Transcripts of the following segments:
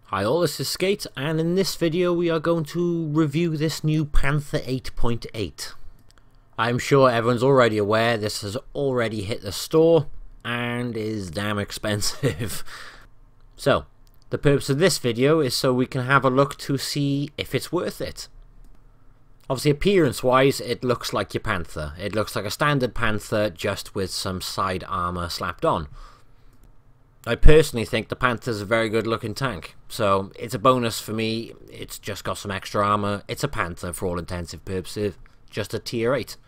Hi all, this is Skate, and in this video we are going to review this new Panther 8.8. I'm sure everyone's already aware this has already hit the store and is damn expensive. So, the purpose of this video is so we can have a look to see if it's worth it. Obviously, appearance wise it looks like your Panther. It looks like a standard Panther just with some side armour slapped on. I personally think the Panther's a very good looking tank, so it's a bonus for me. It's just got some extra armour. It's a Panther for all intensive purposes, just a tier 8.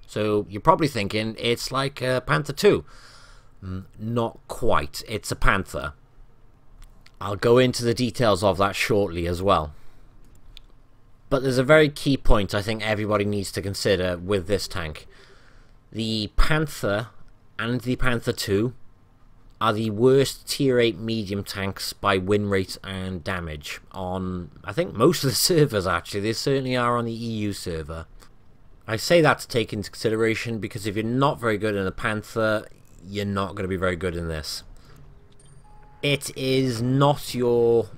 So you're probably thinking it's like a Panther 2. Not quite, it's a Panther. I'll go into the details of that shortly as well. But there's a very key point I think everybody needs to consider with this tank. The Panther and the Panther 2 are the worst tier 8 medium tanks by win rate and damage on, I think, most of the servers actually. They certainly are on the EU server. I say that to take into consideration because if you're not very good in a Panther, you're not going to be very good in this. It is not your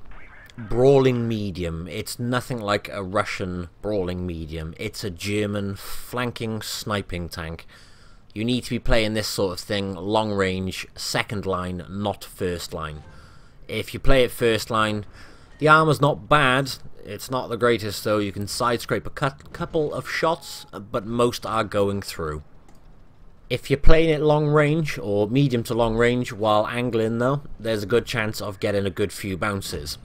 brawling medium. It's nothing like a Russian brawling medium. It's a German flanking sniping tank. You need to be playing this sort of thing long range, second line, not first line. If you play it first line, the armor's not bad. It's not the greatest though. You can side scrape a couple of shots, but most are going through. If you're playing it long range or medium to long range while angling though, there's a good chance of getting a good few bounces.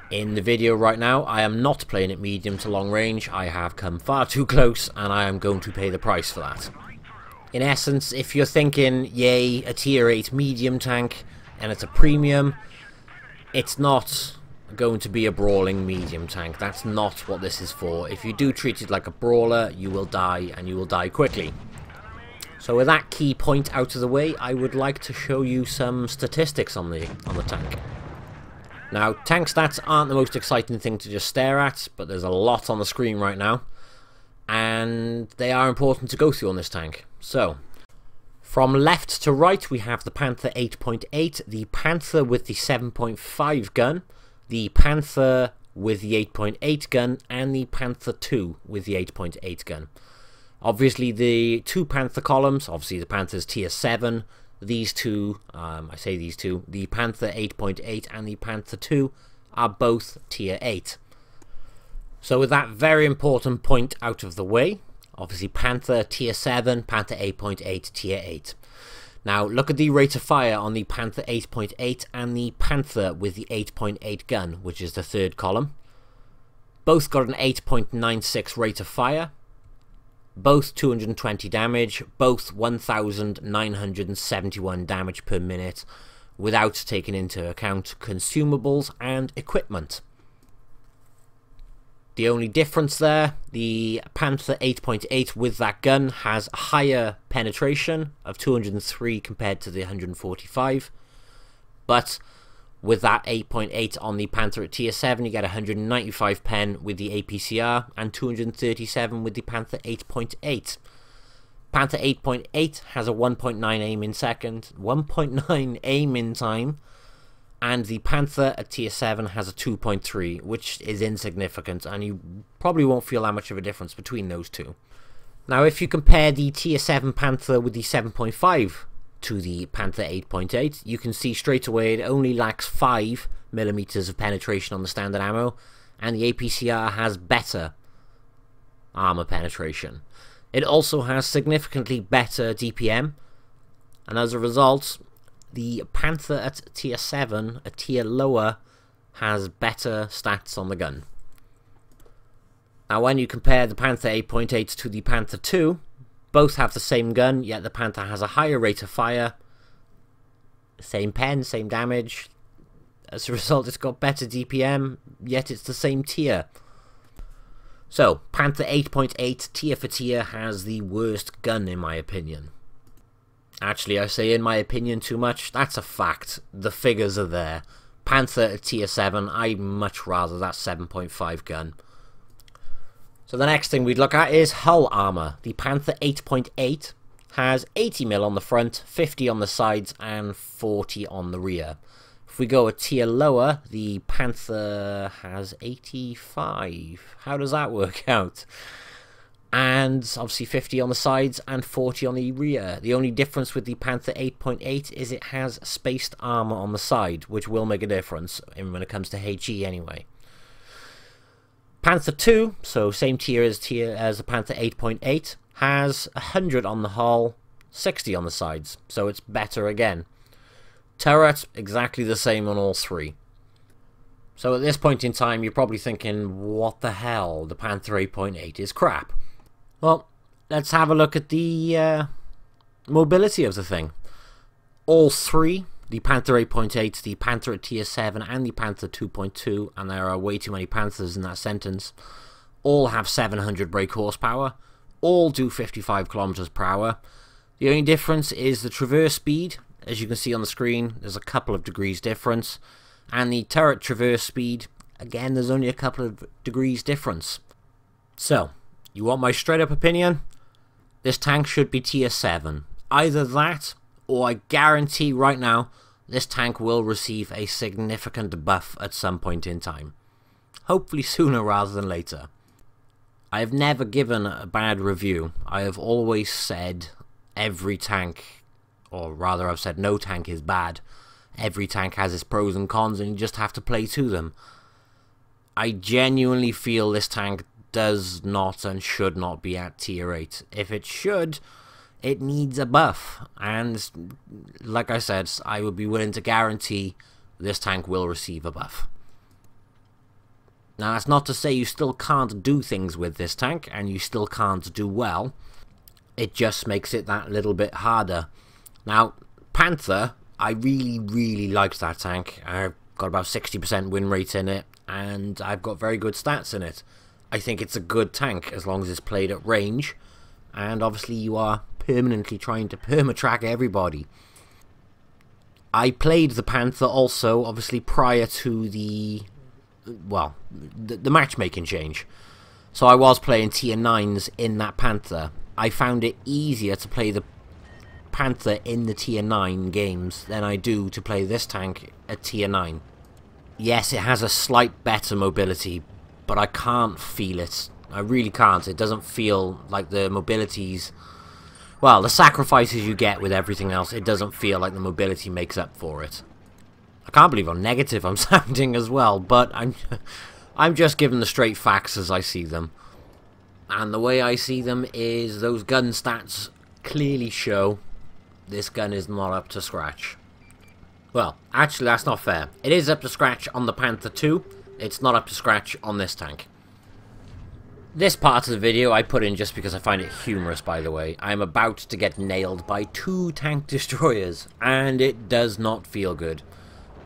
In the video right now, I am not playing it medium to long range. I have come far too close and I am going to pay the price for that. In essence, if you're thinking, yay, a tier 8 medium tank, and it's a premium, it's not going to be a brawling medium tank. That's not what this is for. If you do treat it like a brawler, you will die, and you will die quickly. So with that key point out of the way, I would like to show you some statistics on the tank. Now, tank stats aren't the most exciting thing to just stare at, but there's a lot on the screen right now. And they are important to go through on this tank. So, from left to right we have the Panther 8.8, the Panther with the 7.5 gun, the Panther with the 8.8 gun, and the Panther 2 with the 8.8 gun. Obviously the two Panther columns, obviously the Panther's tier 7, these two, the Panther 8.8 and the Panther 2 are both tier 8. So with that very important point out of the way, obviously Panther tier 7, Panther 8.8 tier 8. Now look at the rate of fire on the Panther 8.8 and the Panther with the 8.8 gun, which is the third column. Both got an 8.96 rate of fire, both 220 damage, both 1,971 damage per minute, without taking into account consumables and equipment. The only difference there, the Panther 8.8 with that gun has a higher penetration of 203 compared to the 145, but with that 8.8 on the Panther at tier 7 you get 195 pen with the APCR and 237 with the Panther 8.8. Panther 8.8 has a 1.9 aim in second, 1.9 aim in time, and the Panther at tier 7 has a 2.3, which is insignificant, and you probably won't feel that much of a difference between those two. Now, if you compare the tier 7 Panther with the 7.5 to the Panther 8.8, you can see straight away it only lacks 5mm of penetration on the standard ammo, and the APCR has better armor penetration. It also has significantly better DPM, and as a result, the Panther at tier 7, a tier lower, has better stats on the gun. Now when you compare the Panther 8.8 to the Panther 2, both have the same gun, yet the Panther has a higher rate of fire, same pen, same damage. As a result, it's got better DPM, yet it's the same tier. So, Panther 8.8 tier for tier has the worst gun in my opinion. Actually, I say in my opinion too much. That's a fact. The figures are there. Panther at tier 7, I'd much rather that 7.5 gun. So the next thing we'd look at is hull armor. The Panther 8.8 has 80mm on the front, 50 on the sides, and 40 on the rear. If we go a tier lower, the Panther has 85. How does that work out? And obviously 50 on the sides and 40 on the rear. The only difference with the Panther 8.8 is it has spaced armor on the side, which will make a difference when it comes to HE anyway. Panther 2, so same tier as the Panther 8.8, has 100 on the hull, 60 on the sides, so it's better again. Turret, exactly the same on all three. So at this point in time, you're probably thinking, what the hell, the Panther 8.8 is crap. Well, let's have a look at the mobility of the thing. All three, the Panther 8.8, the Panther at tier 7, and the Panther 2.2, and there are way too many Panthers in that sentence, all have 700 brake horsepower, all do 55 kilometers per hour. The only difference is the traverse speed. As you can see on the screen, there's a couple of degrees difference, and the turret traverse speed, again, there's only a couple of degrees difference. So, you want my straight up opinion? This tank should be tier 7. Either that, or I guarantee right now, this tank will receive a significant buff at some point in time. Hopefully sooner rather than later. I have never given a bad review. I have always said every tank, or rather I've said no tank is bad. Every tank has its pros and cons and you just have to play to them. I genuinely feel this tank does not and should not be at tier 8. If it should, it needs a buff. And like I said, I would be willing to guarantee this tank will receive a buff. Now that's not to say you still can't do things with this tank and you still can't do well. It just makes it that little bit harder. Now, Panther, I really liked that tank. I've got about 60% win rate in it, and I've got very good stats in it. I think it's a good tank as long as it's played at range, and obviously you are permanently trying to perma-track everybody. I played the Panther also, obviously prior to the matchmaking change. So I was playing tier 9s in that Panther. I found it easier to play the Panther in the tier 9 games than I do to play this tank at tier 9. Yes, it has a slight better mobility, but I can't feel it. I really can't. It doesn't feel like the mobilities... Well, the sacrifices you get with everything else, it doesn't feel like the mobility makes up for it. I can't believe how negative I'm sounding as well, but I'm just giving the straight facts as I see them. And the way I see them is those gun stats clearly show this gun is not up to scratch. Well, actually that's not fair. It is up to scratch on the Panther 2, it's not up to scratch on this tank. This part of the video I put in just because I find it humorous, by the way. I'm about to get nailed by 2 tank destroyers, and it does not feel good.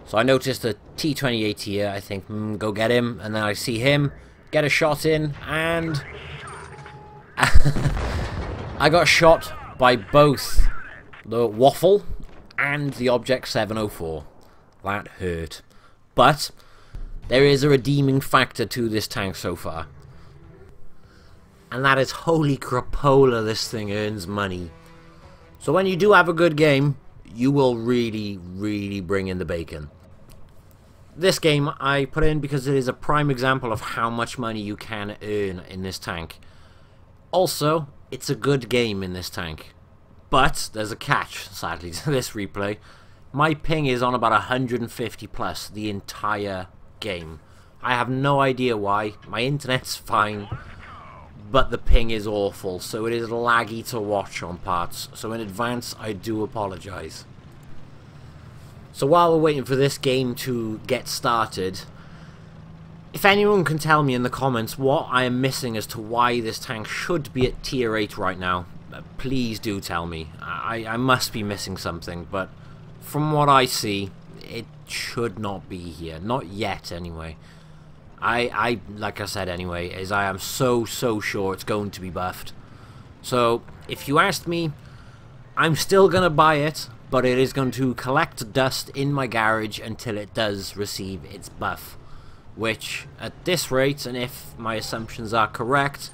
So I noticed a T-28 here, I think, go get him, and then I see him, get a shot in, and... I got shot by both the Waffle and the Object 704. That hurt. But there is a redeeming factor to this tank so far. And that is, holy crapola, this thing earns money. So when you do have a good game, you will really bring in the bacon. This game I put in because it is a prime example of how much money you can earn in this tank. Also, it's a good game in this tank. But there's a catch, sadly, to this replay. My ping is on about 150 plus the entire game. I have no idea why. My internet's fine, but the ping is awful, so it is laggy to watch on parts. So in advance, I do apologize. So while we're waiting for this game to get started, if anyone can tell me in the comments what I am missing as to why this tank should be at tier 8 right now, please do tell me. I must be missing something, but from what I see, it should not be here. Not yet, anyway. Like I said anyway, is I am so sure it's going to be buffed. So, if you asked me, I'm still going to buy it, but it is going to collect dust in my garage until it does receive its buff. Which, at this rate, and if my assumptions are correct,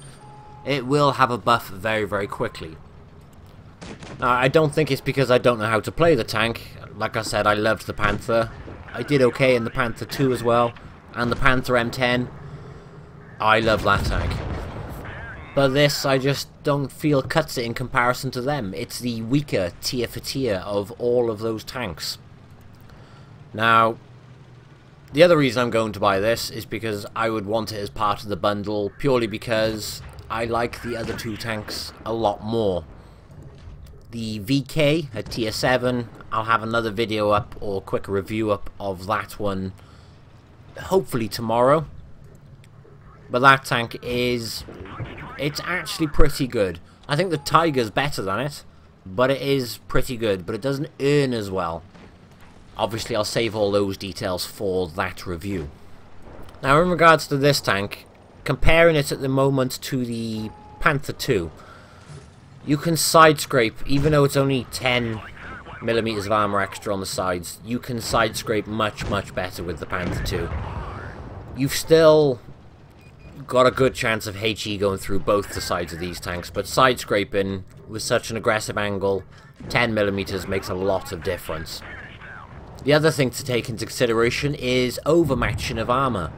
it will have a buff very, very quickly. Now, I don't think it's because I don't know how to play the tank. Like I said, I loved the Panther. I did okay in the Panther 2 as well, and the Panther M10. I love that tank. But this, I just don't feel cuts it in comparison to them. It's the weaker tier for tier of all of those tanks. Now, the other reason I'm going to buy this is because I would want it as part of the bundle, purely because I like the other two tanks a lot more. The VK at tier 7, I'll have another video up, or quick review up of that one, hopefully tomorrow. But that tank is... it's actually pretty good. I think the Tiger's better than it, but it is pretty good, but it doesn't earn as well. Obviously, I'll save all those details for that review. Now, in regards to this tank, comparing it at the moment to the Panther 2, you can side scrape, even though it's only 10mm of armor extra on the sides, you can side scrape much, much better with the Panther 2. You've still got a good chance of HE going through both the sides of these tanks, but side scraping with such an aggressive angle, 10mm makes a lot of difference. The other thing to take into consideration is overmatching of armor.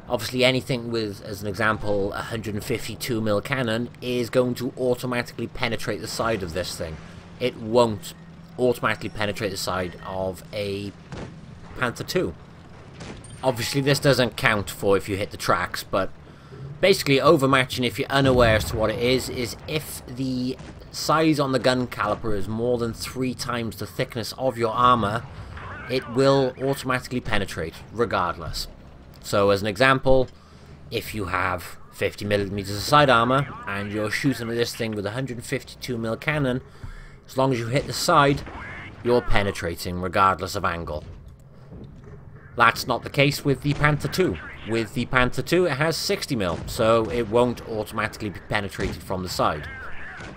Obviously anything with, as an example, a 152mm cannon is going to automatically penetrate the side of this thing. It won't automatically penetrate the side of a Panther 2. Obviously this doesn't count for if you hit the tracks, but basically overmatching, if you're unaware as to what it is if the size on the gun caliper is more than 3 times the thickness of your armor, it will automatically penetrate, regardless. So, as an example, if you have 50mm of side armor, and you're shooting at this thing with a 152mm cannon, as long as you hit the side, you're penetrating, regardless of angle. That's not the case with the Panther 2. With the Panther 2, it has 60mm, so it won't automatically be penetrated from the side.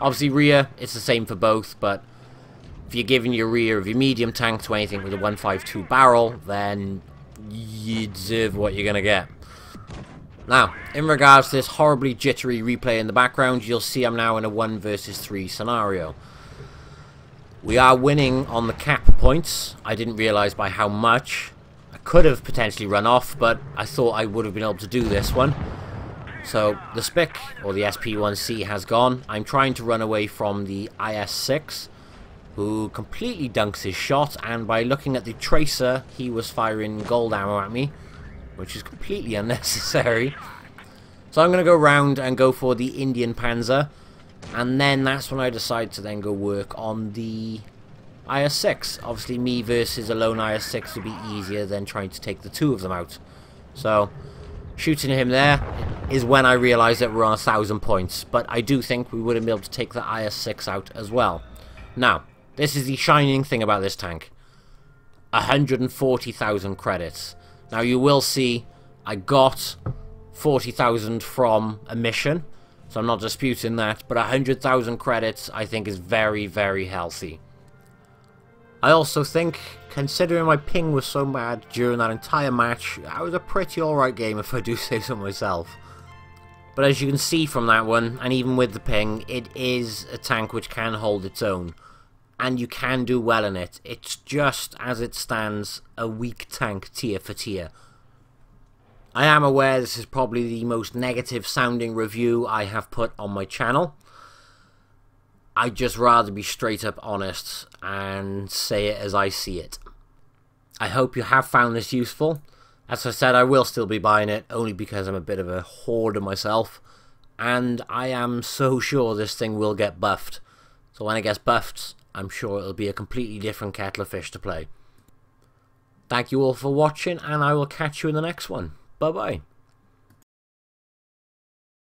Obviously, rear, it's the same for both, but if you're giving your rear of your medium tank to anything with a 152 barrel, then you deserve what you're going to get. Now, in regards to this horribly jittery replay in the background, you'll see I'm now in a 1 versus 3 scenario. We are winning on the cap points. I didn't realise by how much. I could have potentially run off, but I thought I would have been able to do this one. So, the SPIC, or the SP1C, has gone. I'm trying to run away from the IS-6, who completely dunks his shot, and by looking at the tracer, he was firing gold ammo at me, which is completely unnecessary. So I'm going to go round and go for the Indian Panzer, and then that's when I decide to then go work on the IS-6. Obviously, me versus a lone IS-6 would be easier than trying to take the two of them out. So, shooting him there is when I realised that we're on 1,000 points, but I do think we would have been able to take the IS-6 out as well. Now, this is the shining thing about this tank. 140,000 credits. Now you will see I got 40,000 from a mission, so I'm not disputing that, but 100,000 credits I think is very, very healthy. I also think, considering my ping was so bad during that entire match, that was a pretty alright game if I do say so myself. But as you can see from that one, and even with the ping, it is a tank which can hold its own. And you can do well in it. It's just, as it stands, a weak tank tier for tier. I am aware this is probably the most negative sounding review I have put on my channel. I'd just rather be straight up honest and say it as I see it. I hope you have found this useful. As I said, I will still be buying it, only because I'm a bit of a hoarder myself. And I am so sure this thing will get buffed. So when it gets buffed, I'm sure it'll be a completely different kettle of fish to play. Thank you all for watching, and I will catch you in the next one. Bye-bye.